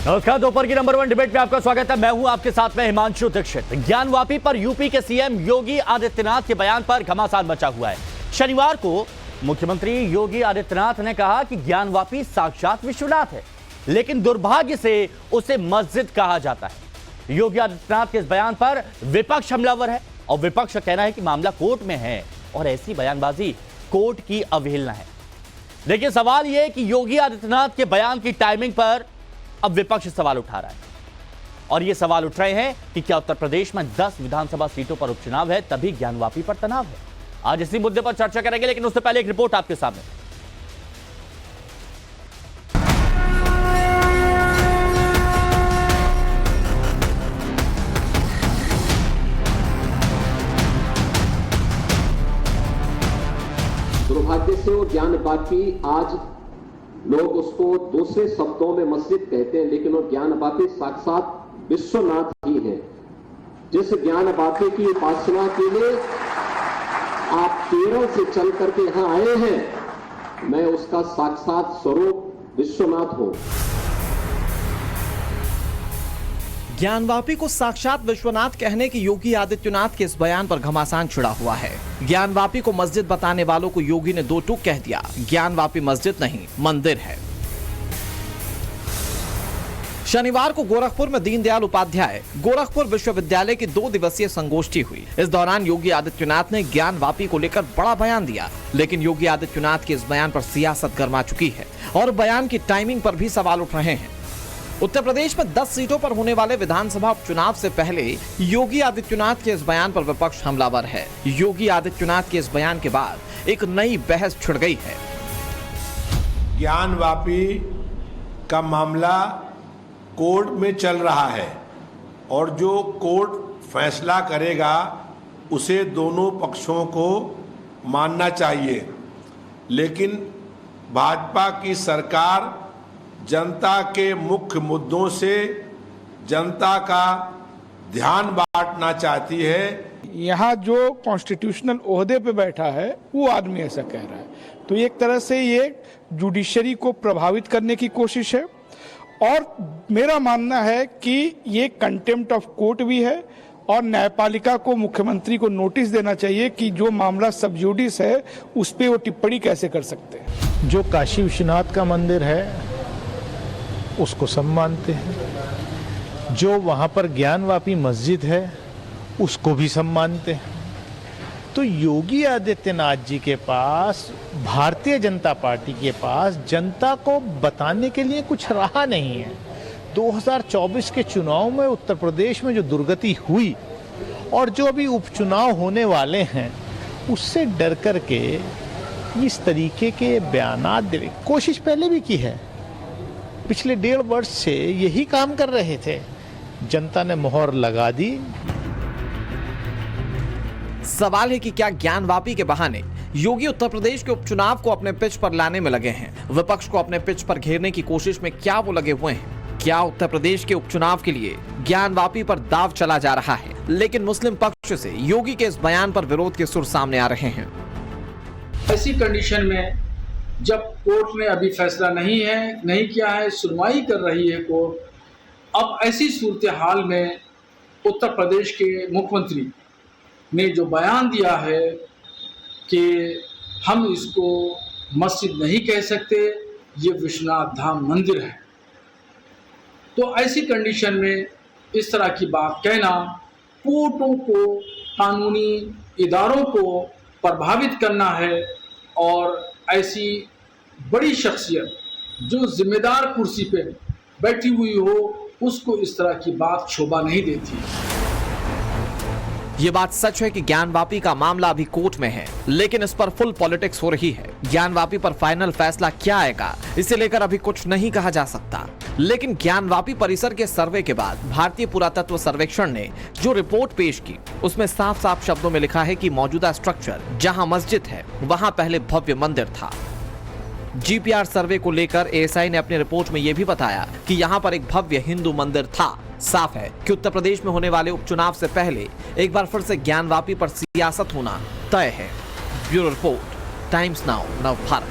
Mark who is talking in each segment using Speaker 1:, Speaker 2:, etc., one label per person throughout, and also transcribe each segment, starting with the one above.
Speaker 1: नमस्कार, दोपहर की नंबर 1 डिबेट में आपका स्वागत है। मैं हूं आपके साथ में हिमांशु दीक्षित। ज्ञानवापी पर यूपी के सीएम योगी आदित्यनाथ के बयान पर घमासान मचा हुआ है। शनिवार को मुख्यमंत्री योगी आदित्यनाथ ने कहा कि ज्ञानवापी साक्षात विश्वनाथ है, लेकिन दुर्भाग्य से उसे मस्जिद कहा जाता है। योगी आदित्यनाथ के इस बयान पर विपक्ष हमलावर है और विपक्ष का कहना है कि मामला कोर्ट में है और ऐसी बयानबाजी कोर्ट की अवहेलना है। देखिए, सवाल यह है कि योगी आदित्यनाथ के बयान की टाइमिंग पर अब विपक्ष सवाल उठा रहा है और ये सवाल उठ रहे हैं कि क्या उत्तर प्रदेश में 10 विधानसभा सीटों पर उपचुनाव है तभी ज्ञानवापी पर तनाव है। आज इसी मुद्दे पर चर्चा करेंगे, लेकिन उससे पहले एक रिपोर्ट आपके सामने।
Speaker 2: दुर्भाग्य से वो ज्ञानवापी आज लोग उसको दूसरे शब्दों में मस्जिद कहते हैं, लेकिन वो ज्ञानवापी साक्षात विश्वनाथ ही है। जिस ज्ञानवापी की उपासना के लिए आप केरल से चल करके यहां आए हैं, मैं उसका साक्षात स्वरूप विश्वनाथ हूं।
Speaker 3: ज्ञानवापी को साक्षात विश्वनाथ कहने की योगी आदित्यनाथ के इस बयान पर घमासान छिड़ा हुआ है। ज्ञानवापी को मस्जिद बताने वालों को योगी ने दो टूक कह दिया। ज्ञानवापी मस्जिद नहीं, मंदिर है। शनिवार को गोरखपुर में दीनदयाल उपाध्याय गोरखपुर विश्वविद्यालय की 2 दिवसीय संगोष्ठी हुई। इस दौरान योगी आदित्यनाथ ने ज्ञानवापी को लेकर बड़ा बयान दिया, लेकिन योगी आदित्यनाथ के इस बयान पर सियासत गर्मा चुकी है और बयान की टाइमिंग पर भी सवाल उठ रहे हैं। उत्तर प्रदेश में 10 सीटों पर होने वाले विधानसभा उपचुनाव से पहले योगी आदित्यनाथ के इस बयान पर विपक्ष हमलावर है। योगी आदित्यनाथ के इस बयान के बाद एक नई बहस छिड़ गई है।
Speaker 4: ज्ञानवापी का मामला कोर्ट में चल रहा है और जो कोर्ट फैसला करेगा उसे दोनों पक्षों को मानना चाहिए, लेकिन भाजपा की सरकार जनता के मुख्य मुद्दों से जनता का ध्यान बांटना चाहती है।
Speaker 5: यहाँ जो कॉन्स्टिट्यूशनल ओहदे पे बैठा है वो आदमी ऐसा कह रहा है, तो एक तरह से ये जुडिशरी को प्रभावित करने की कोशिश है और मेरा मानना है कि ये कंटेम्प्ट ऑफ कोर्ट भी है और न्यायपालिका को, मुख्यमंत्री को नोटिस देना चाहिए कि जो मामला सब जुडिस है उस पर वो टिप्पणी कैसे कर सकते हैं।
Speaker 6: जो काशी विश्वनाथ का मंदिर है उसको सब मानते हैं, जो वहाँ पर ज्ञानवापी मस्जिद है उसको भी सब मानते हैं। तो योगी आदित्यनाथ जी के पास, भारतीय जनता पार्टी के पास जनता को बताने के लिए कुछ रहा नहीं है। 2024 के चुनाव में उत्तर प्रदेश में जो दुर्गति हुई और जो अभी उपचुनाव होने वाले हैं उससे डर करके इस तरीके के बयानात देने की कोशिश पहले भी की है। पिछले 1.5 वर्ष से यही काम कर रहे थे, जनता ने मोहर लगा दी।
Speaker 3: सवाल है कि क्या ज्ञानवापी के बहाने योगी उत्तर प्रदेश के उपचुनाव को अपने पिच पर लाने में लगे हैं? विपक्ष को अपने पिच पर घेरने की कोशिश में क्या वो लगे हुए हैं? क्या उत्तर प्रदेश के उपचुनाव के लिए ज्ञानवापी पर दाव चला जा रहा है? लेकिन मुस्लिम पक्ष से योगी के इस बयान पर विरोध के सुर सामने आ रहे हैं।
Speaker 7: ऐसी कंडीशन में जब कोर्ट ने अभी फैसला नहीं किया है, सुनवाई कर रही है कोर्ट, अब ऐसी सूरत हाल में उत्तर प्रदेश के मुख्यमंत्री ने जो बयान दिया है कि हम इसको मस्जिद नहीं कह सकते, ये विश्वनाथ धाम मंदिर है, तो ऐसी कंडीशन में इस तरह की बात कहना कोर्टों को, कानूनी इदारों को प्रभावित करना है और ऐसी बड़ी शख्सियत जो जिम्मेदार कुर्सी पे बैठी हुई हो उसको इस तरह की बात शोभा नहीं देती।
Speaker 3: ये बात सच है कि ज्ञानवापी का मामला अभी कोर्ट में है, लेकिन इस पर फुल पॉलिटिक्स हो रही है। ज्ञानवापी पर फाइनल फैसला क्या आएगा इसे लेकर अभी कुछ नहीं कहा जा सकता, लेकिन ज्ञानवापी परिसर के सर्वे के बाद भारतीय पुरातत्व सर्वेक्षण ने जो रिपोर्ट पेश की उसमें साफ साफ शब्दों में लिखा है कि मौजूदा स्ट्रक्चर जहां मस्जिद है वहां पहले भव्य मंदिर था। जीपीआर सर्वे को लेकर एएसआई ने अपनी रिपोर्ट में यह भी बताया कि यहां पर एक भव्य हिंदू मंदिर था। साफ है कि उत्तर प्रदेश में होने वाले उपचुनाव से पहले एक बार फिर से ज्ञानवापी पर सियासत होना तय है। Bureau report, times now, Navbharat.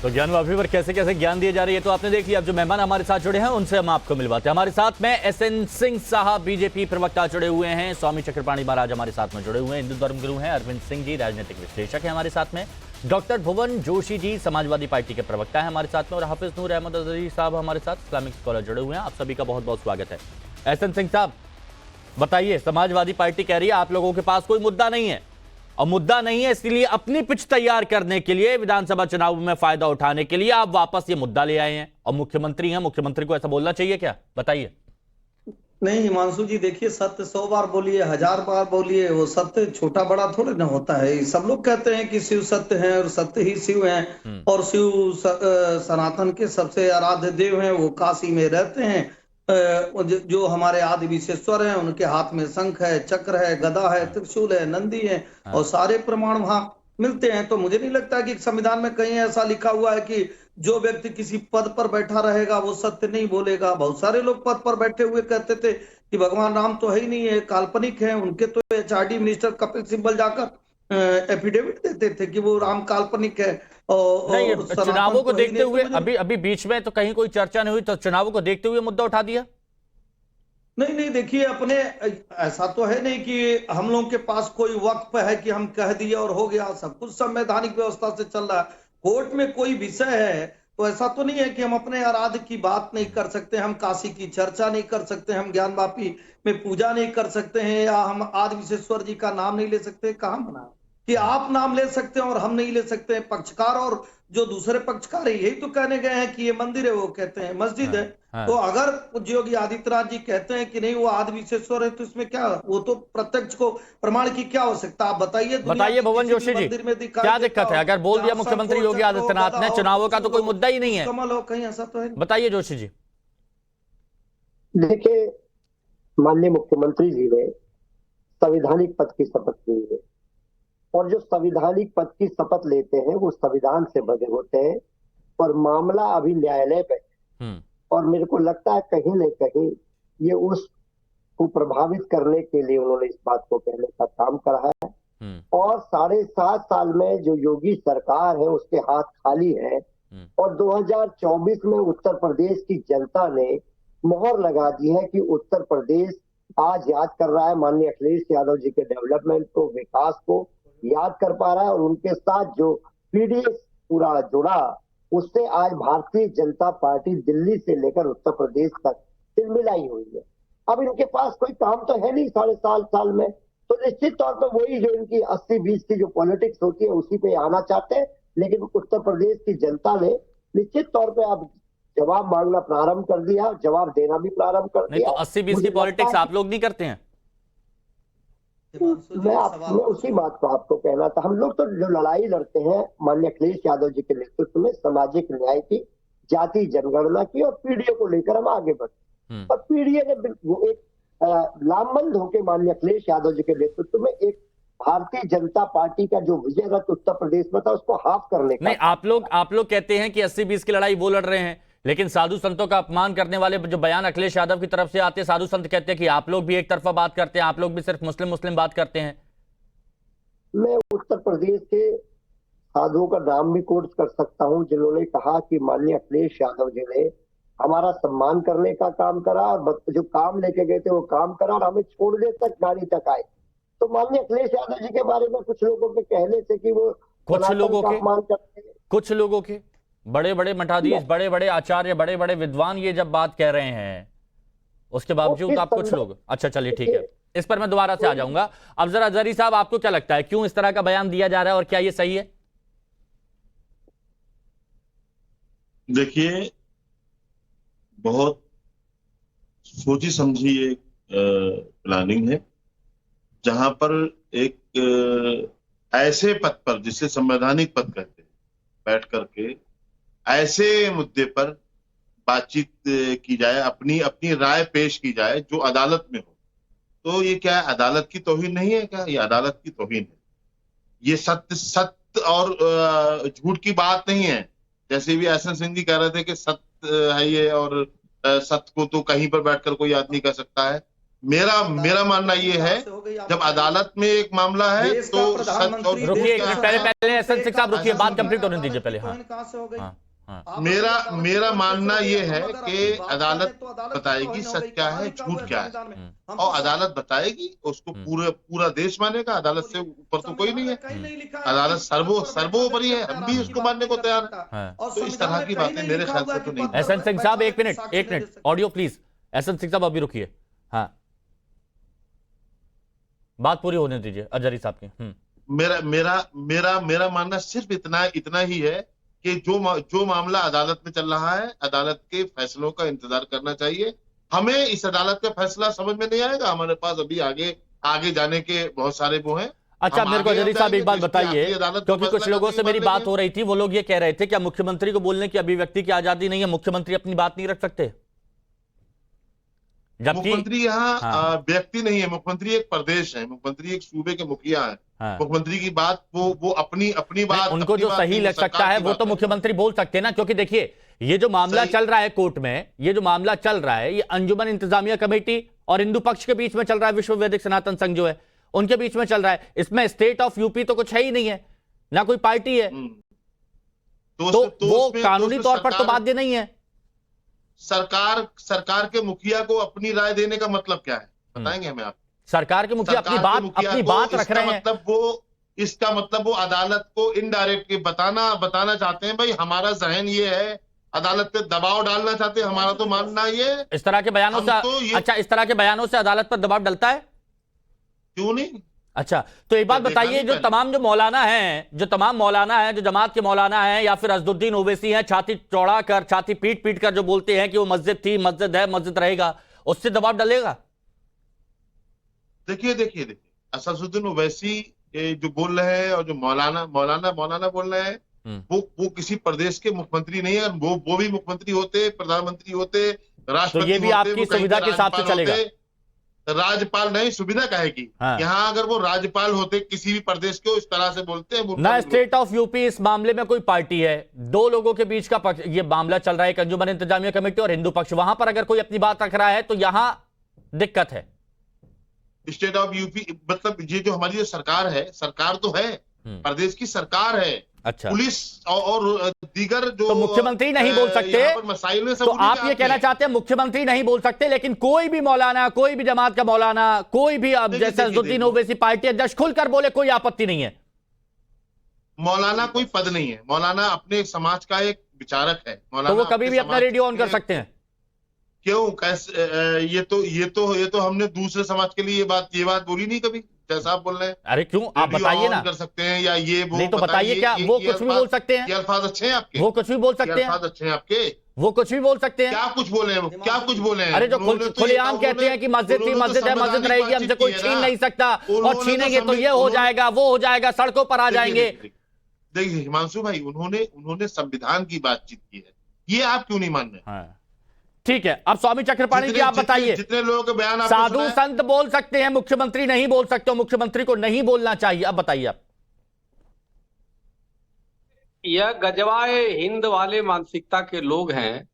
Speaker 1: तो ज्ञान वापी पर कैसे कैसे ज्ञान दिए जा रही है तो आपने देख लिया। अब जो मेहमान हमारे साथ जुड़े हैं उनसे हम आपको मिलवाते हैं। हमारे साथ में एसएन सिंह साहब बीजेपी प्रवक्ता जुड़े हुए हैं, स्वामी चक्रपाणी महाराज हमारे साथ में जुड़े हुए हैं, हिंदू धर्म गुरु हैं, अरविंद सिंह जी राजनीतिक विश्लेषक हैं हमारे साथ में, डॉक्टर भुवन जोशी जी समाजवादी पार्टी के प्रवक्ता है हमारे साथ में, और हाफिज नूर अहमद अजहरी साहब हमारे साथ इस्लामिक स्कॉलर जुड़े हुए हैं। आप सभी का बहुत बहुत स्वागत है। एसएन सिंह साहब बताइए, समाजवादी पार्टी कह रही है आप लोगों के पास कोई मुद्दा नहीं है, और मुद्दा नहीं है इसलिए अपनी पिच तैयार करने के लिए, विधानसभा चुनाव में फायदा उठाने के लिए आप वापस ये मुद्दा ले आए हैं, और मुख्यमंत्री हैं, मुख्यमंत्री को ऐसा बोलना चाहिए क्या? बताइए।
Speaker 8: नहीं हिमांशु जी, देखिए सत्य 100 बार बोलिए, 1000 बार बोलिए, वो सत्य छोटा बड़ा थोड़े ना होता है। सब लोग कहते हैं कि शिव सत्य है और सत्य ही शिव हैं, और शिव सनातन के सबसे आराध्य देव हैं, वो काशी में रहते हैं। जो हमारे आदि विशेश्वर हैं, उनके हाथ में शंख है, चक्र है, गदा है, त्रिशूल है, नंदी है, और सारे प्रमाण वहां मिलते हैं। तो मुझे नहीं लगता कि संविधान में कहीं ऐसा लिखा हुआ है कि जो व्यक्ति किसी पद पर बैठा रहेगा वो सत्य नहीं बोलेगा। बहुत सारे लोग पद पर बैठे हुए कहते थे कि भगवान राम तो है ही नहीं है, काल्पनिक है। उनके तो एचआरडी मिनिस्टर कपिल सिब्बल जाकर एफिडेविट देते थे कि वो राम काल्पनिक है। और
Speaker 1: नहीं, चुनावों को देखते हुए अभी बीच में तो कहीं कोई चर्चा नहीं हुई, तो चुनावों को देखते हुए मुद्दा उठा दिया।
Speaker 8: नहीं देखिए, अपने ऐसा तो है नहीं कि हम लोगों के पास कोई वक्त है कि हम कह दिए और हो गया। सब कुछ संवैधानिक व्यवस्था से चल रहा है। कोर्ट में कोई विषय है तो ऐसा तो नहीं है कि हम अपने आराध्य की बात नहीं कर सकते, हम काशी की चर्चा नहीं कर सकते, हम ज्ञान वापी में पूजा नहीं कर सकते हैं, या हम आदि विशेश्वर जी का नाम नहीं ले सकते। कहाँ बना कि आप नाम ले सकते हैं और हम नहीं ले सकते हैं? पक्षकार और जो दूसरे पक्षकार है यही तो कहने गए हैं कि ये मंदिर है, वो कहते हैं मस्जिद है। तो अगर पूज्य योगी आदित्यनाथ जी कहते हैं कि नहीं वो आदि विशेश्वर है, तो इसमें क्या, वो तो प्रत्यक्ष को प्रमाण की क्या आवश्यकता? आप बताइए
Speaker 1: भुवन जोशी जी, क्या दिक्कत है? अगर बोल दिया मुख्यमंत्री योगी आदित्यनाथ ने, चुनावों का तो कोई मुद्दा ही नहीं है,
Speaker 8: कमल हो कहीं, ऐसा तो है।
Speaker 1: बताइए जोशी जी।
Speaker 9: देखिए, माननीय मुख्यमंत्री जी ने संवैधानिक पद की शपथ ली है, और जो संवैधानिक पद की शपथ लेते हैं वो संविधान से बंधे होते हैं, और मामला अभी न्यायालय पे है। और मेरे को लगता है कहीं न कहीं ये उसको प्रभावित करने के लिए उन्होंने इस बात को कहने का काम करा है। और 7.5 साल में जो योगी सरकार है उसके हाथ खाली है, और 2024 में उत्तर प्रदेश की जनता ने मोहर लगा दी है कि उत्तर प्रदेश आज याद कर रहा है माननीय अखिलेश यादव जी के डेवलपमेंट को, विकास को याद कर पा रहा है, और उनके साथ जो पीडीएस पूरा जुड़ा उससे आज भारतीय जनता पार्टी दिल्ली से लेकर उत्तर प्रदेश तक तिलमिलाई हुई है। अब इनके पास कोई काम तो है नहीं 7.5 साल में, तो निश्चित तौर पर वही जो इनकी 80-20 की जो पॉलिटिक्स होती है उसी पे आना चाहते हैं। लेकिन उत्तर प्रदेश की जनता ने निश्चित तौर पर अब जवाब मांगना प्रारंभ कर दिया, जवाब देना भी प्रारंभ कर दिया।
Speaker 1: तो 80-20 की पॉलिटिक्स आप लोग नहीं करते हैं?
Speaker 9: मैं उसी बात को आपको कहना था। हम लोग तो जो लड़ाई लड़ते हैं माननीय अखिलेश यादव जी के नेतृत्व में सामाजिक न्याय की, जाति जनगणना की, और पीडीए को लेकर हम आगे बढ़े। और पीडीए ने एक लामबंद होकर माननीय अखिलेश यादव जी के नेतृत्व में एक भारतीय जनता पार्टी का जो विजय रथ उत्तर प्रदेश में था उसको हाफ करने का।
Speaker 1: नहीं, आप लोग कहते हैं कि 80-20 की लड़ाई वो लड़ रहे हैं, लेकिन साधु संतों का अपमान करने वाले जो बयान अखिलेश यादव की तरफ से आते हैं, साधु संत कहते हैं कि आप लोग भी एक तरफा बात करते हैं, आप लोग भी सिर्फ मुस्लिम बात करते हैं।
Speaker 9: मैं उत्तर प्रदेश के साधुओं का नाम भी कोट कर सकता हूं जिन्होंने कहा कि माननीय अखिलेश यादव जी ने हमारा सम्मान करने का काम करा, और जो काम लेके गए थे वो काम करा, और हमें छोड़ने तक गाड़ी तक आए। तो माननीय अखिलेश यादव जी के बारे में कुछ लोगों के कहने से कि वो
Speaker 1: कुछ लोगों के बड़े बड़े मठाधीश, बड़े बड़े आचार्य, बड़े बड़े विद्वान ये जब बात कह रहे हैं, उसके बावजूद आप कुछ लोग, अच्छा चलिए ठीक है, इस पर मैं दोबारा से आ जाऊंगा। अब जरा अजहरी साहब, आपको क्या लगता है क्यों इस तरह का बयान दिया जा रहा है और क्या ये सही है?
Speaker 10: देखिए, बहुत सोची समझी एक प्लानिंग है, जहां पर एक ऐसे पद पर, जिसे संवैधानिक पद कहते हैं, बैठ करके ऐसे मुद्दे पर बातचीत की जाए, अपनी राय पेश की जाए जो अदालत में हो। तो ये क्या है, अदालत की तौहीन नहीं है क्या? ये अदालत की तौहीन है। ये सत्य और झूठ की बात नहीं है। जैसे भी एसएन सिंह जी कह रहे थे कि सत्य है ये, और सत्य को तो कहीं पर बैठकर कोई आदमी कह सकता है। मेरा मानना ये है, जब अदालत में एक मामला है
Speaker 8: देश का
Speaker 10: तो
Speaker 8: प्रधानमंत्री,
Speaker 10: सच और
Speaker 1: रुकिए,
Speaker 8: देश का
Speaker 1: पहले एसएन सिंह साहब रुकिए, बात कंप्लीट होने दीजिए पहले। हाँ
Speaker 8: कहां से हो गई?
Speaker 1: हाँ हाँ
Speaker 8: आप
Speaker 10: मेरा मानना ये है
Speaker 8: अगर
Speaker 10: कि
Speaker 8: आप बात
Speaker 10: अदालत
Speaker 8: करें तो अदालत
Speaker 10: बताएगी
Speaker 8: तो
Speaker 10: सच क्या है,
Speaker 8: लिखा
Speaker 10: झूठ
Speaker 8: हुआ है
Speaker 10: क्या है,
Speaker 8: संविधान में। हम
Speaker 10: और
Speaker 8: तो
Speaker 10: अदालत बताएगी, उसको पूरा देश मानेगा। अदालत से ऊपर तो कोई नहीं है,
Speaker 8: कहीं नहीं लिखा है
Speaker 10: अदालत
Speaker 8: कि पद पर
Speaker 10: सर्वोपरि है,
Speaker 8: बैठा
Speaker 10: हम
Speaker 8: व्यक्ति
Speaker 10: भी
Speaker 8: आराम
Speaker 10: उसको
Speaker 8: की
Speaker 10: मानने को
Speaker 8: बात
Speaker 10: तैयार
Speaker 8: नहीं
Speaker 10: है।
Speaker 8: कर सकता।
Speaker 1: हाँ।
Speaker 8: और
Speaker 10: तो इस
Speaker 8: संविधान
Speaker 10: तरह
Speaker 8: में
Speaker 10: की
Speaker 8: कहीं
Speaker 10: बातें
Speaker 8: नहीं
Speaker 10: मेरे
Speaker 8: लिखा
Speaker 10: ख्याल
Speaker 8: हुआ
Speaker 10: से
Speaker 8: है
Speaker 10: तो
Speaker 8: कि
Speaker 10: नहीं।
Speaker 8: पद पर
Speaker 1: एसएन सिंह साहब एक मिनट,
Speaker 8: साक्ष्य
Speaker 1: एक
Speaker 8: नहीं
Speaker 1: मिनट,
Speaker 8: दे सकता।
Speaker 1: Audio please. एसएन सिंह साहब अभी रुकिए। हाँ, बात पूरी होने दीजिए अजहरी साहब की।
Speaker 10: मेरा मानना सिर्फ इतना ही है कि जो मामला अदालत में चल रहा है, अदालत के फैसलों का इंतजार करना चाहिए। हमें इस अदालत का फैसला समझ में नहीं आएगा, हमारे पास अभी आगे जाने के बहुत सारे वो हैं।
Speaker 1: अच्छा,
Speaker 10: हम
Speaker 1: मेरे को
Speaker 10: आगे
Speaker 1: अजहरी साहब एक बात
Speaker 10: देश की आखिरी
Speaker 1: बताइए,
Speaker 10: अदालत
Speaker 1: क्योंकि
Speaker 10: को
Speaker 1: कुछ
Speaker 10: फैसला
Speaker 1: लोगों
Speaker 10: करके
Speaker 1: से मेरी
Speaker 10: मान
Speaker 1: बात
Speaker 10: लेंगे।
Speaker 1: हो रही थी, वो लोग ये कह रहे थे क्या मुख्यमंत्री को बोलने की अभिव्यक्ति की आजादी नहीं है, मुख्यमंत्री अपनी बात नहीं रख सकते? जबकि
Speaker 10: मुख्यमंत्री यहाँ
Speaker 1: हाँ।
Speaker 10: व्यक्ति नहीं है, मुख्यमंत्री एक प्रदेश है, मुख्यमंत्री एक सूबे के मुखिया है।
Speaker 1: हाँ।
Speaker 10: मुख्यमंत्री की बात वो अपनी बात,
Speaker 1: उनको
Speaker 10: अपनी
Speaker 1: जो
Speaker 10: बात
Speaker 1: सही
Speaker 10: नहीं,
Speaker 1: लग सकता
Speaker 10: सरकार
Speaker 1: है
Speaker 10: की
Speaker 1: वो
Speaker 10: बात
Speaker 1: तो
Speaker 10: है।
Speaker 1: मुख्यमंत्री बोल सकते हैं ना, क्योंकि देखिए ये जो मामला
Speaker 10: सही।
Speaker 1: चल रहा है कोर्ट में, ये जो मामला चल रहा है, ये अंजुमन इंतजामिया कमेटी और हिंदू पक्ष के बीच में चल रहा है, विश्व वैदिक सनातन संघ जो है उनके बीच में चल रहा है। इसमें स्टेट ऑफ यूपी तो कुछ है ही नहीं है, ना कोई पार्टी है, तो वो कानूनी तौर पर तो बाध्य नहीं है।
Speaker 10: सरकार के मुखिया को अपनी राय देने का मतलब क्या है, बताएंगे हमें आप?
Speaker 1: सरकार के मुखिया अपनी बात रख रहे हैं।
Speaker 10: इसका मतलब वो अदालत को इनडायरेक्ट बताना चाहते हैं, भाई हमारा जहन ये है, अदालत पे दबाव डालना चाहते हैं, हमारा तो मानना ये।
Speaker 1: इस तरह के बयानों से अच्छा, इस तरह के बयानों से अदालत पर दबाव डलता है?
Speaker 10: क्यों नहीं?
Speaker 1: अच्छा, तो एक बात बताइए, जो तमाम मौलाना हैं, जो जमात के मौलाना हैं या फिर अजदुद्दीन ओवैसी हैं, छाती चौड़ा कर, छाती पीट कर जो बोलते हैं कि वो मस्जिद थी, मस्जिद है, मस्जिद रहेगा, उससे दबाव डलेगा?
Speaker 10: देखिए असदुद्दीन ओवैसी जो बोल रहे हैं और जो मौलाना बोल रहे हैं, वो किसी प्रदेश के मुख्यमंत्री नहीं है। वो भी मुख्यमंत्री होते, प्रधानमंत्री होते, राष्ट्रपति
Speaker 1: तो ये भी
Speaker 10: होते,
Speaker 1: आपकी सुविधा के हिसाब से चलेगा?
Speaker 10: राज्यपाल नहीं, सुविधा काहे की?
Speaker 1: हाँ।
Speaker 10: यहाँ अगर वो राज्यपाल होते किसी भी प्रदेश के, इस तरह से बोलते हैं
Speaker 1: ना स्टेट ऑफ यूपी इस मामले में कोई पार्टी है, दो लोगों के बीच का ये मामला चल रहा है, एक अंजुमन इंतजामिया कमेटी और हिंदू पक्ष, वहां पर अगर कोई अपनी बात रख रहा है तो यहां दिक्कत है।
Speaker 10: स्टेट ऑफ यूपी मतलब ये जो हमारी जो सरकार है, सरकार तो है, प्रदेश की सरकार है।
Speaker 1: अच्छा,
Speaker 10: पुलिस और दीगर जो
Speaker 1: तो मुख्यमंत्री नहीं बोल सकते?
Speaker 10: मसाइल में सब
Speaker 1: तो आप ये कहना चाहते हैं मुख्यमंत्री नहीं बोल सकते, लेकिन कोई भी मौलाना, कोई भी जमात का मौलाना, कोई भी अब जैसे अजदुद्दीन ओवैसी पार्टी अध्यक्ष खुलकर बोले, कोई आपत्ति नहीं है?
Speaker 10: मौलाना कोई पद नहीं है, मौलाना अपने समाज का एक विचारक है।
Speaker 1: तो वो कभी भी अपना रेडियो ऑन कर सकते हैं?
Speaker 10: क्यों? कैसे? ये तो हमने दूसरे समाज के लिए ये बात बोली नहीं कभी, जैसा आप बोल रहे हैं।
Speaker 1: अरे क्यों, आप बताइए ना।
Speaker 10: कर सकते हैं या ये वो
Speaker 1: नहीं तो बताइए, क्या वो कुछ भी बोल सकते हैं?
Speaker 10: ये अल्फाज अच्छे हैं आपके?
Speaker 1: वो कुछ भी बोल सकते हैं?
Speaker 10: अल्फाज अच्छे हैं आपके?
Speaker 1: वो कुछ भी बोल सकते हैं?
Speaker 10: क्या कुछ बोले हैं? क्या कुछ बोले हैं?
Speaker 1: अरे जो खुलेआम कहते हैं कि मस्जिद थी, मस्जिद है, मस्जिद रहेगी, हमसे कोई छीन नहीं सकता, और छीनेंगे तो ये हो जाएगा, वो हो जाएगा, सड़कों पर आ जाएंगे।
Speaker 10: देखिए हिमांशु भाई, उन्होंने संविधान की बातचीत की है, ये आप क्यों नहीं मान रहे?
Speaker 1: ठीक है, अब स्वामी चक्रपाणी जी आप बताइए,
Speaker 10: जितने लोगों के बयान
Speaker 1: साधु संत बोल सकते हैं, मुख्यमंत्री नहीं बोल सकते, मुख्यमंत्री को नहीं बोलना चाहिए, अब बताइए आप।
Speaker 11: यह गजवाए हिंद वाले मानसिकता के लोग हैं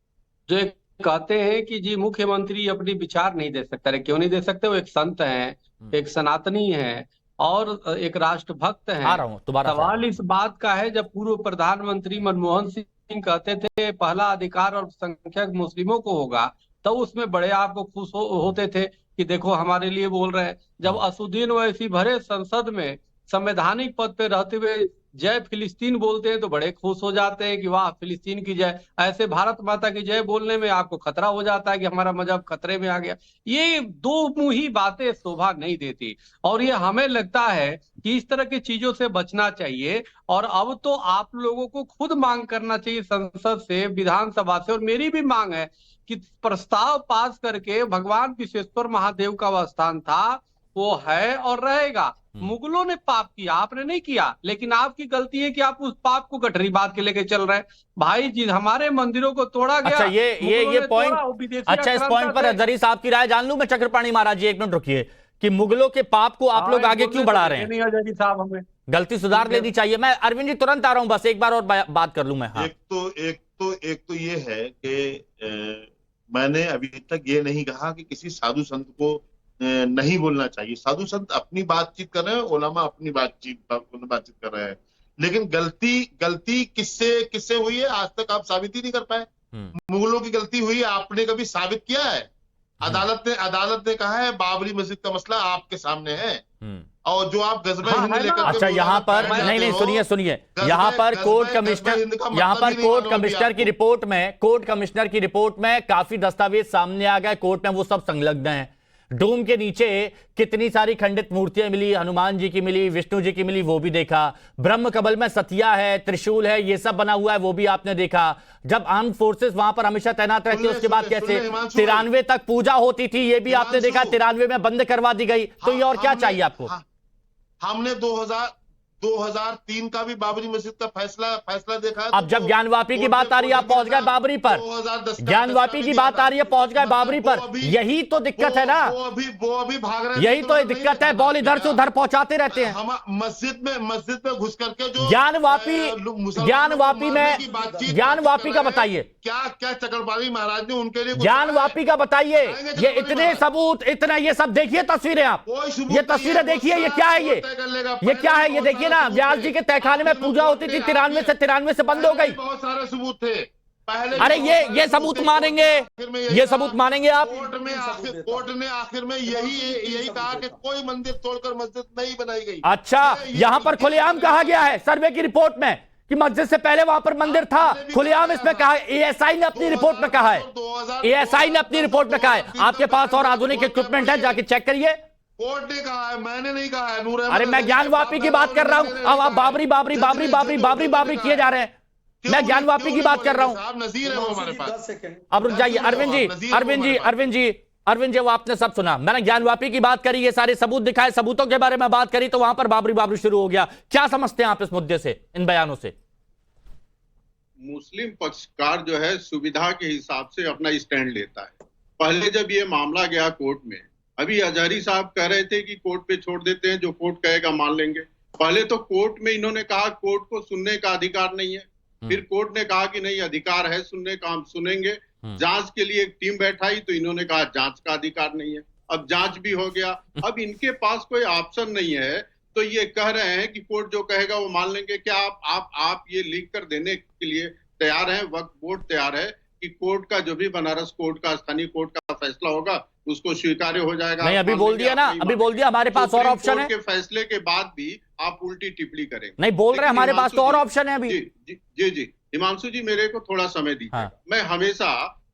Speaker 11: जो कहते हैं कि जी मुख्यमंत्री अपनी विचार नहीं दे सकता। क्यों नहीं दे सकते? वो एक संत हैं, एक सनातनी हैं और एक राष्ट्रभक्त हैं। सवाल इस बात का है, जब पूर्व प्रधानमंत्री मनमोहन सिंह कहते थे पहला अधिकार और संख्यक मुस्लिमों को होगा, तो उसमें बड़े आपको खुश होते थे कि देखो हमारे लिए बोल रहे हैं। जब असदुद्दीन ओवैसी भरे संसद में संवैधानिक पद पे रहते हुए जय फिलिस्तीन बोलते हैं तो बड़े खुश हो जाते हैं कि वाह फिलिस्तीन की जय। ऐसे भारत माता की जय बोलने में आपको खतरा हो जाता है कि हमारा मजहब खतरे में आ गया। ये दो मुंही बातें शोभा नहीं देती, और ये हमें लगता है कि इस तरह की चीजों से बचना चाहिए। और अब तो आप लोगों को खुद मांग करना चाहिए संसद से, विधानसभा से, और मेरी भी मांग है कि प्रस्ताव पास करके भगवान विश्वेश्वर महादेव का वह स्थान था, वो है और रहेगा। मुगलों ने पाप किया, आपने नहीं किया, लेकिन आपकी गलती है कि आप उस पाप को गठरी बात के लेके चल रहे हैं। भाई जी, हमारे मंदिरों को तोड़ा गया।
Speaker 1: अच्छा, ये पॉइंट, अच्छा इस पॉइंट पर अजहरी साहब की राय जान लूं मैं। चक्रपाणी महाराज जी एक मिनट रुकिए, कि मुगलों के पाप को आप लोग आगे क्यों बढ़ा रहे हैं?
Speaker 11: अजहरी साहब, हमें
Speaker 1: गलती सुधार लेनी चाहिए। मैं अरविंद जी तुरंत आ रहा हूं, बस एक बार और बात कर लूं मैं। हाँ।
Speaker 10: एक तो ये है कि मैंने अभी तक ये नहीं कहा कि किसी साधु संत को नहीं बोलना चाहिए। साधु संत अपनी बातचीत कर रहे हैं, उलमा अपनी बातचीत कर रहे हैं, लेकिन गलती किससे हुई है आज तक आप साबित ही नहीं कर पाए। मुगलों की गलती हुई है, आपने कभी साबित किया है? अदालत ने कहा है बाबरी मस्जिद का मसला आपके सामने है, और जो आप गजबे हिंद लेकर
Speaker 1: अच्छा, यहाँ पर नहीं सुनिए यहाँ पर कोर्ट कमिश्नर की रिपोर्ट में काफी दस्तावेज सामने आ गए, कोर्ट में वो सब संलग्न हैं। डोम के नीचे कितनी सारी खंडित मूर्तियां मिली, हनुमान जी की मिली, विष्णु जी की मिली, वो भी देखा। ब्रह्म कमल में सतिया है, त्रिशूल है, ये सब बना हुआ है, वो भी आपने देखा। जब आर्म फोर्सेस वहां पर हमेशा तैनात रहती है, उसके बाद कैसे 93 तक पूजा होती थी, ये भी आपने देखा। 93 में बंद करवा दी गई, तो ये और क्या चाहिए आपको?
Speaker 10: हमने 2003 का भी बाबरी मस्जिद का फैसला देखा है।
Speaker 1: अब जब ज्ञानवापी की बात आ रही है, आप पहुंच गए बाबरी पर। ज्ञानवापी की बात आ रही है, पहुंच गए बाबरी पर। यही तो दिक्कत है ना,
Speaker 10: वो अभी भाग रहे हैं।
Speaker 1: यही तो दिक्कत है, बॉल इधर से उधर पहुंचाते रहते हैं।
Speaker 10: हम मस्जिद में घुस करके जो
Speaker 1: ज्ञानवापी का बताइए,
Speaker 10: क्या चक्रपाणी महाराज ने उनके लिए
Speaker 1: ज्ञानवापी का बताइए। ये इतने सबूत, इतना ये सब देखिए तस्वीरें, आप ये तस्वीरें देखिए, ये क्या है? ये क्या है? ये देखिए ना, व्यास जी के तहखाने में पूजा होती थी, 93 से बंद हो गई।
Speaker 10: बहुत सारे सबूत थे पहले।
Speaker 1: अरे ये सबूत मानेंगे, ये सबूत मानेंगे आप?
Speaker 10: कोर्ट ने आखिर में यही कहा कि कोई मंदिर तोड़कर मस्जिद नहीं बनाई गई।
Speaker 1: अच्छा, यहां पर खुलेआम कहा गया है सर्वे की रिपोर्ट में कि मस्जिद से पहले वहां पर मंदिर था। खुलेआम इसमें कहा है, एएसआई ने अपनी रिपोर्ट में कहा है, एएसआई ने अपनी रिपोर्ट में कहा है। आपके पास और आधुनिक इक्विपमेंट है, जाके चेक करिए।
Speaker 10: कोर्ट ने कहा है, मैंने नहीं कहा है। नूर
Speaker 1: अरे मैं ज्ञानवापी की बात कर रहा हूं, अब आप बाबरी किए जा रहे हैं। मैं ज्ञानवापी की बात कर रहा हूं।
Speaker 10: नजीर है वो हमारे पास।
Speaker 1: अब रुक जाइए अरविंद जी, वो आपने सब सुना। मैंने ज्ञानवापी की बात करी, ये सारे सबूत दिखाए, सबूतों के बारे में बात करी, तो वहां पर बाबरी शुरू हो गया। क्या समझते हैं आप इस मुद्दे से, इन बयानों से?
Speaker 12: मुस्लिम पक्षकार जो है सुविधा के हिसाब से अपना स्टैंड लेता है। पहले जब ये मामला गया कोर्ट में, अभी अजहरी साहब कह रहे थे कि कोर्ट पे छोड़ देते हैं, जो कोर्ट कहेगा मान लेंगे। पहले तो कोर्ट में इन्होंने कहा कोर्ट को सुनने का अधिकार नहीं है, फिर कोर्ट ने कहा कि नहीं अधिकार है सुनने का, हम सुनेंगे। जांच के लिए एक टीम बैठाई तो इन्होंने कहा जांच का अधिकार नहीं है। अब जांच भी हो गया, अब इनके पास कोई ऑप्शन नहीं है, तो ये कह रहे हैं कि कोर्ट जो कहेगा वो मान लेंगे। क्या आप ये लिख कर देने के लिए तैयार हैं? वक्फ बोर्ड तैयार है कि कोर्ट का जो भी बनारस कोर्ट का, स्थानीय कोर्ट का फैसला होगा उसको स्वीकार्य हो जाएगा?
Speaker 1: नहीं, अभी बोल दिया ना, अभी बोल दिया हमारे पास और ऑप्शन है।
Speaker 12: के फैसले के बाद भी आप उल्टी टिप्पणी करेंगे।
Speaker 1: नहीं, बोल रहे हमारे पास तो और ऑप्शन है अभी।
Speaker 12: जी हिमांशु जी, मेरे को थोड़ा समय दीजिए।
Speaker 1: हाँ।
Speaker 12: मैं हमेशा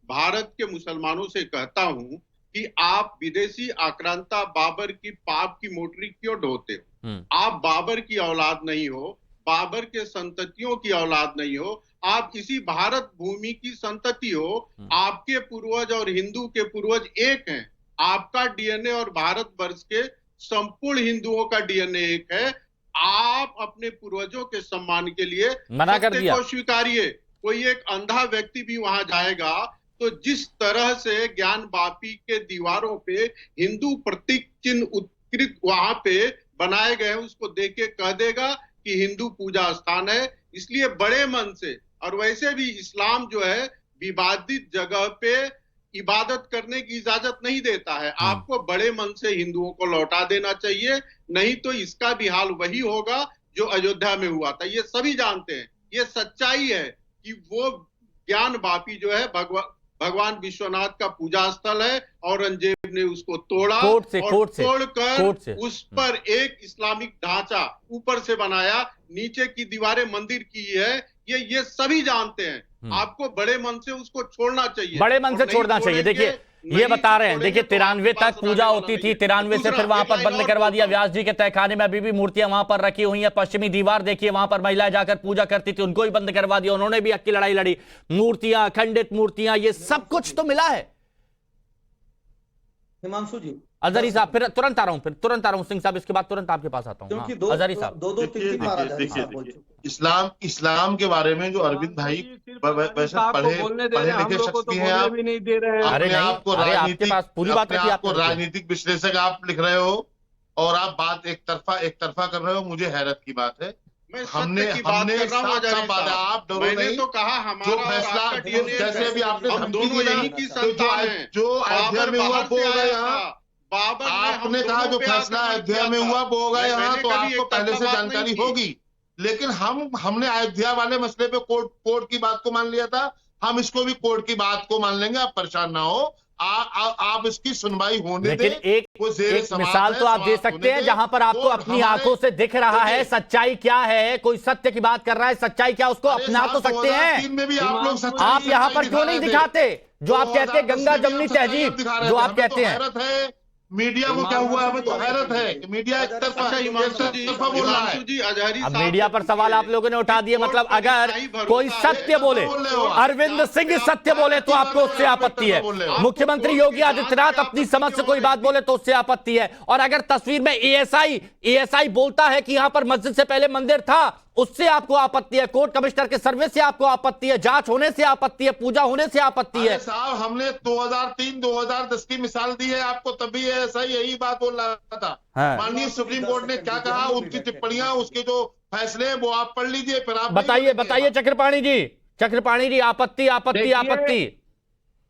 Speaker 12: भारत के मुसलमानों से कहता हूं कि आप विदेशी आक्रांता बाबर की पाप की मोटरी क्यों ढोते हो? आप बाबर की औलाद नहीं हो, बाबर के संततियों की औलाद नहीं हो, आप इसी भारत भूमि की संतति हो। आपके पूर्वज और हिंदू के पूर्वज एक हैं। आपका डीएनए और भारतवर्ष के संपूर्ण हिंदुओं का डीएनए एक है। आप अपने पूर्वजों के सम्मान के लिए
Speaker 1: मना कर दिया,
Speaker 12: को स्वीकारिए। कोई एक अंधा व्यक्ति भी वहां जाएगा तो जिस तरह से ज्ञानवापी के दीवारों पे हिंदू प्रतीक चिन्ह उत्कृत वहां पे बनाए गए हैं, उसको देख के कह देगा कि हिंदू पूजा स्थान है। इसलिए बड़े मन से, और वैसे भी इस्लाम जो है विवादित जगह पे इबादत करने की इजाजत नहीं देता है। आपको बड़े मन से हिंदुओं को लौटा देना चाहिए, नहीं तो इसका भी हाल वही होगा जो अयोध्या में हुआ था। ये सभी जानते हैं, ये सच्चाई है कि वो ज्ञानवापी जो है भगवान विश्वनाथ का पूजा स्थल है। औरंगजेब ने उसको तोड़ा और तोड़कर उस पर एक इस्लामिक ढांचा ऊपर से बनाया, नीचे की दीवारें मंदिर की है। ये सभी जानते हैं। आपको बड़े मन से उसको छोड़ना चाहिए,
Speaker 1: बड़े मन से छोड़ना चाहिए। देखिए ये बता रहे हैं, देखिए 93 तक पूजा होती थी, 93 से फिर वहां पर बंद करवा दिया। व्यास जी के तहखाने में अभी भी मूर्तियां वहां पर रखी हुई हैं। पश्चिमी दीवार देखिए, वहां पर महिलाएं जाकर पूजा करती थी, उनको ही बंद करवा दिया। उन्होंने भी हक की लड़ाई लड़ी। मूर्तियां, खंडित मूर्तियां, ये सब कुछ तो मिला है।
Speaker 8: हिमांशु जी,
Speaker 1: अजहरी साहब, फिर तुरंत आ रहा हूं सिंह साहब, इसके बाद तुरंत आपके पास आता हूं। अजहरी साहब,
Speaker 10: देखिए इस्लाम के बारे में जो अरविंद भाई वैसे पढ़े लिखे शख्स भी हैं, आप
Speaker 11: भी नहीं दे रहे हैं।
Speaker 1: अरे आपके पास पूरी बात है,
Speaker 10: आपको राजनीतिक विश्लेषक आप लिख रहे हो और आप बात एक तरफा कर रहे हो। मुझे हैरत की बात है। हमने आप डरो नहीं,
Speaker 12: तो कहा
Speaker 10: जो फैसला जैसे अभी आपने धमकी दी ना, जो अयोध्या में हुआ वो हो गया। आपने कहा जो फैसला अयोध्या में हुआ वो होगा यहाँ, तो आपको पहले से जानकारी होगी। लेकिन हमने अयोध्या वाले मसले पे कोर्ट की बात को मान लिया था, हम इसको भी कोर्ट की बात को मान लेंगे, आप परेशान ना हो। आप इसकी सुनवाई होने
Speaker 1: लेकिन
Speaker 10: दें।
Speaker 1: एक मिसाल तो आप दे सकते हैं जहां पर आपको अपनी आंखों से दिख रहा है सच्चाई क्या है। कोई सत्य की बात कर रहा है, सच्चाई क्या, उसको अपना तो सकते हैं। आप यहां पर क्यों नहीं दिखाते जो आप कहते हैं गंगा जमनी तहजीब, जो आप कहते हैं।
Speaker 10: मीडिया को क्या हुआ, हमें तो हैरत है कि मीडिया एक तरफा बोल रहा है।
Speaker 1: अब मीडिया पर सवाल आप लोगों ने उठा दिए, मतलब अगर कोई सत्य बोले, अरविंद सिंह सत्य बोले तो आपको उससे आपत्ति है। मुख्यमंत्री योगी आदित्यनाथ अपनी समझ से कोई बात बोले तो उससे आपत्ति है। और अगर तस्वीर में एएसआई बोलता है कि यहां पर मस्जिद से पहले मंदिर था, उससे आपको आपत्ति है। कोर्ट कमिश्नर के सर्वे से आपको आपत्ति है, जांच होने से आपत्ति है, पूजा होने से आपत्ति है।
Speaker 10: साहब हमने 2003-2010 की मिसाल दी है आपको, तभी ऐसा यही बात बोल रहा था। माननीय सुप्रीम कोर्ट ने क्या कहा, उनकी टिप्पणियां, उसके जो फैसले वो आप पढ़ लीजिए, फिर आप
Speaker 1: बताइए चक्रपाणी जी, आपत्ति।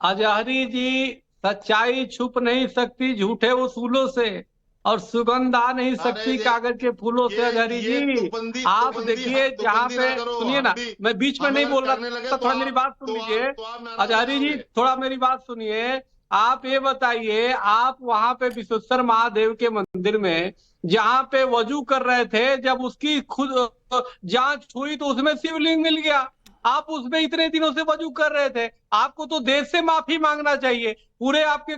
Speaker 11: अजहरी जी, सच्चाई छुप नहीं सकती झूठे उसूलों से, और सुगंध आ नहीं सकती कागज के फूलों से। अजहरी जी आप देखिए, जहाँ पे सुनिए ना, मैं बीच में नहीं बोल रहा था, थोड़ा मेरी बात सुन लीजिए। अजहरी जी थोड़ा मेरी बात सुनिए। आप ये बताइए, आप वहां पे विश्वेश्वर महादेव के मंदिर में जहाँ पे वजू कर रहे थे, जब उसकी खुद जांच हुई तो उसमें शिवलिंग मिल गया। आप उसमें इतने दिनों से वजू कर रहे थे, आपको तो देश से माफी मांगना चाहिए। पूरे आपके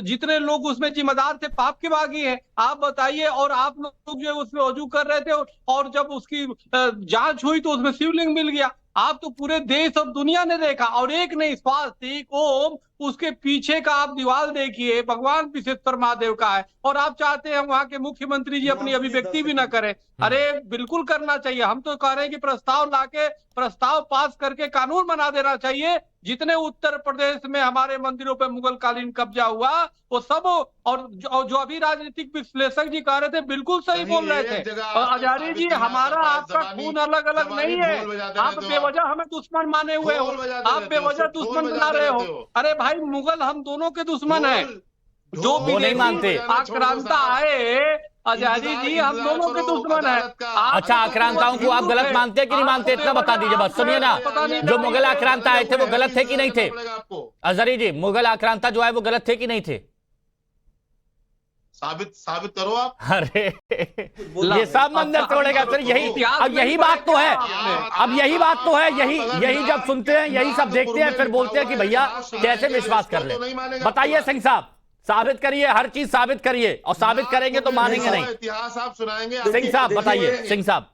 Speaker 11: जितने लोग उसमें जिम्मेदार थे पाप के बागी हैं, आप बताइए। और आप लोग जो उसमें वजू कर रहे थे और जब उसकी जांच हुई तो उसमें शिवलिंग मिल गया। आप तो पूरे देश और दुनिया ने देखा, और एक नहीं स्वास्तिक ओम, उसके पीछे का आप दीवार देखिए, भगवान विश्वेश्वर महादेव का है। और आप चाहते हैं वहां के मुख्यमंत्री जी अपनी अभिव्यक्ति भी ना करें। अरे बिल्कुल करना चाहिए। हम तो कह रहे हैं कि प्रस्ताव पास करके कानून बना देना चाहिए। जितने उत्तर प्रदेश में हमारे मंदिरों पे मुगल कालीन कब्जा हुआ वो सब, और जो अभी राजनीतिक विश्लेषक जी कह रहे थे बिल्कुल सही बोल रहे थे। और अजहरी जी, हमारा आपका खून अलग अलग नहीं है। आप बेवजह हमें दुश्मन माने हुए हो, आप बेवजह दुश्मन बना रहे हो। अरे भाई, मुगल हम दोनों के दुश्मन है। जो भी
Speaker 1: नहीं मानते
Speaker 11: आक्रांता आए, अजहरी जी हम दोनों के दुश्मन है।
Speaker 1: अच्छा, आक्रांताओं को आप गलत मानते हैं कि नहीं मानते, इतना बता दीजिए बस। सुनिए ना, जो मुगल आक्रांता आए थे वो गलत थे कि नहीं थे? अजहरी जी, मुगल आक्रांता जो है वो गलत थे कि नहीं थे?
Speaker 10: साबित करो आप।
Speaker 1: अरे ये सब मंदिर तोड़ेगा फिर, यही बात तो है। अब यही बात तो है, यही जब सुनते हैं, यही सब देखते हैं, फिर बोलते हैं कि भैया कैसे विश्वास कर ले। बताइए सिंह साहब, साबित करिए, हर चीज साबित करिए, और साबित करेंगे तो मानेंगे नहीं।
Speaker 10: इतिहास आप सुनाएंगे।
Speaker 1: सिंह साहब बताइए, सिंह साहब।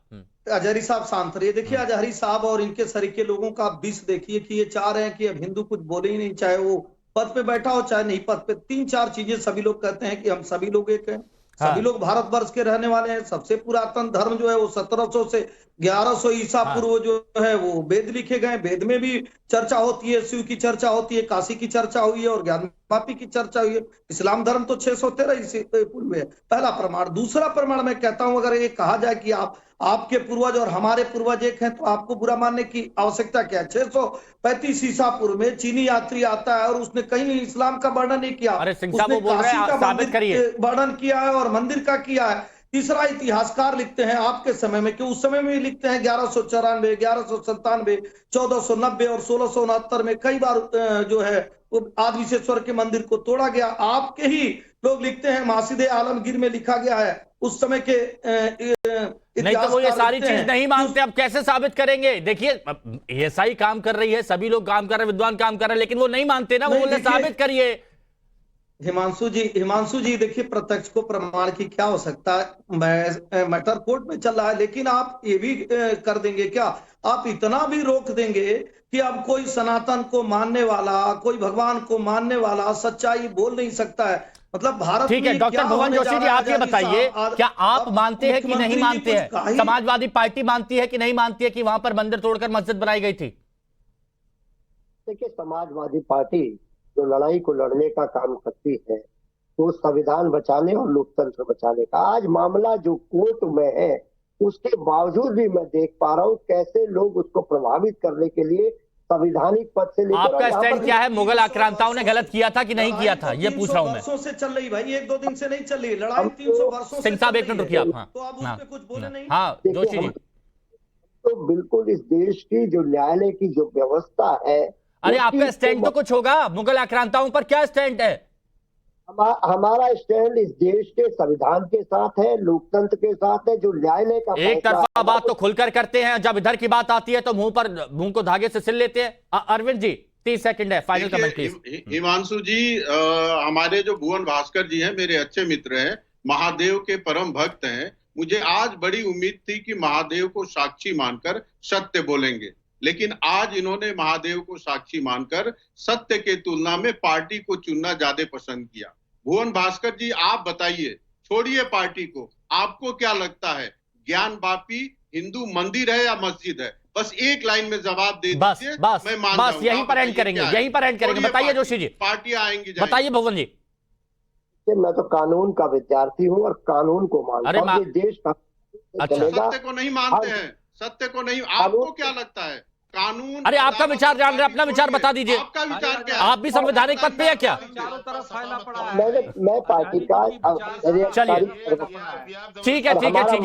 Speaker 8: अजहरी साहब शांत रहिए। देखिए, अजहरी साहब और इनके सरीके लोगों का विष देखिए कि ये चाह रहे हैं कि अब हिंदू कुछ बोले ही नहीं, चाहे वो पद पे बैठा हो चाहे नहीं पद पे। 3-4 चीजें सभी लोग कहते हैं कि हम सभी लोग एक हैं, सभी लोग भारतवर्ष के रहने वाले हैं। सबसे पुरातन धर्म जो है वो 1700 से 1100 ईसा पूर्व जो है वो वेद लिखे गए। वेद में भी चर्चा होती है, शिव की चर्चा होती है, काशी की चर्चा हुई है और ज्ञानवापी की चर्चा हुई है। इस्लाम धर्म तो 613 ईसा पूर्व है, पहला प्रमाण। दूसरा प्रमाण मैं कहता हूं, अगर ये कहा जाए कि आपके पूर्वज और हमारे पूर्वज एक हैं, तो आपको बुरा मानने की आवश्यकता क्या है? 635 ईसा पूर्व में चीनी यात्री आता है और उसने कहीं इस्लाम का वर्णन नहीं किया, उसने काशी का वर्णन किया है और मंदिर का किया है। तीसरा, इतिहासकार लिखते हैं आपके समय में कि उस समय में लिखते हैं 1194, 1197, 1490 और 1669 में कई बार जो है वो आदिविश्वेश्वर के मंदिर को तोड़ा गया। आपके ही लोग लिखते हैं, मासिदे आलमगीर में लिखा गया है उस समय के
Speaker 1: नहीं तो वो ये सारी चीज नहीं मानते, अब कैसे साबित करेंगे? देखिए, ऐसा ही काम कर रही है, सभी लोग काम कर रहे हैं, विद्वान काम कर रहे हैं, लेकिन वो नहीं मानते ना, वो बोले साबित करिए।
Speaker 8: हिमांशु जी देखिए, प्रत्यक्ष को प्रमाण की क्या हो सकता है? मैटर कोर्ट में चल रहा है, लेकिन आप ये भी कर देंगे क्या? आप इतना भी रोक देंगे कि अब कोई सनातन को मानने वाला, कोई भगवान को मानने वाला सच्चाई बोल नहीं सकता है। मतलब भारत
Speaker 1: ठीक है, डॉक्टर भुवन जोशी जी, आप ये बताइए, क्या आप मानते हैं कि नहीं मानते हैं? समाजवादी पार्टी मानती है कि नहीं मानती है कि वहां पर मंदिर तोड़कर मस्जिद बनाई गई थी?
Speaker 9: देखिए, समाजवादी पार्टी जो लड़ाई को लड़ने का काम करती है वो संविधान बचाने और लोकतंत्र बचाने का। आज मामला जो कोर्ट में है उसके बावजूद भी मैं देख पा रहा हूँ कैसे लोग उसको प्रभावित करने के लिए संवैधानिक पद से लेकर
Speaker 1: आपका
Speaker 9: और यहाँ
Speaker 1: स्टैंड
Speaker 9: पर
Speaker 1: क्या है? मुगल आक्रांताओं ने गलत किया था कि नहीं किया था, ये पूछ रहा हूं मैं।
Speaker 8: वर्षों से चल रही भाई, 1-2 दिन से नहीं चल रही लड़ाई, 300 वर्षों से
Speaker 1: सिंह साहब
Speaker 8: चल
Speaker 1: एक मिनट
Speaker 8: रही
Speaker 1: रुकिए
Speaker 8: है।
Speaker 1: आप। हाँ
Speaker 8: तो आप उस पे कुछ बोले नहीं।
Speaker 1: हाँ
Speaker 9: देखिए,
Speaker 1: जोशी जी।
Speaker 9: तो बिल्कुल इस देश की जो न्यायालय की जो व्यवस्था है,
Speaker 1: अरे
Speaker 9: उसकी
Speaker 1: आपका स्टैंड तो कुछ होगा, मुगल आक्रांताओं पर क्या स्टैंड है?
Speaker 9: हमारा स्टैंड इस देश के संविधान के साथ है, लोकतंत्र के साथ है, जो न्यायालय का
Speaker 1: एक
Speaker 9: फैसला
Speaker 1: तरफा
Speaker 9: है,
Speaker 1: बात तो खुलकर करते हैं, जब इधर की बात आती है तो मुंह को धागे से सिल लेते हैं। अरविंद जी 30 सेकंड है, फाइनल कमेंट प्लीज।
Speaker 12: हिमांशु जी, हमारे जो भुवन भास्कर जी हैं, मेरे अच्छे मित्र हैं, महादेव के परम भक्त हैं। मुझे आज बड़ी उम्मीद थी कि महादेव को साक्षी मानकर सत्य बोलेंगे, लेकिन आज इन्होंने महादेव को साक्षी मानकर सत्य के तुलना में पार्टी को चुनना ज्यादा पसंद किया। भुवन भास्कर जी, आप बताइए, छोड़िए पार्टी को, आपको क्या लगता है ज्ञानवापी हिंदू मंदिर है या मस्जिद है? बस एक लाइन में जवाब दे दीजिए, मैं मान
Speaker 1: बस
Speaker 12: जाऊंगा।
Speaker 1: यहीं पर एंड करेंगे, यहीं पर एंड करेंगे। बताइए जोशी जी,
Speaker 12: पार्टियां आएंगी
Speaker 1: बताइए भुवन जी।
Speaker 9: मैं तो कानून का विद्यार्थी हूँ और कानून को मानता हूँ। ये देश का चलेगा।
Speaker 12: सत्य को नहीं मानते हैं, सत्य को नहीं। आपको क्या लगता है कानून?
Speaker 1: अरे आपका विचार जान रहे, अपना विचार बता दीजिए।
Speaker 12: आपका विचार क्या है?
Speaker 1: आप भी संवैधानिक पद पे है क्या?
Speaker 9: मैं पार्टी का
Speaker 1: चलिए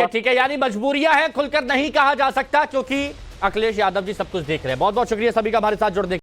Speaker 1: ठीक है, यानी मजबूरियां हैं, खुलकर नहीं कहा जा सकता, क्योंकि अखिलेश यादव जी सब कुछ देख रहे हैं। बहुत बहुत शुक्रिया सभी का हमारे साथ जुड़ने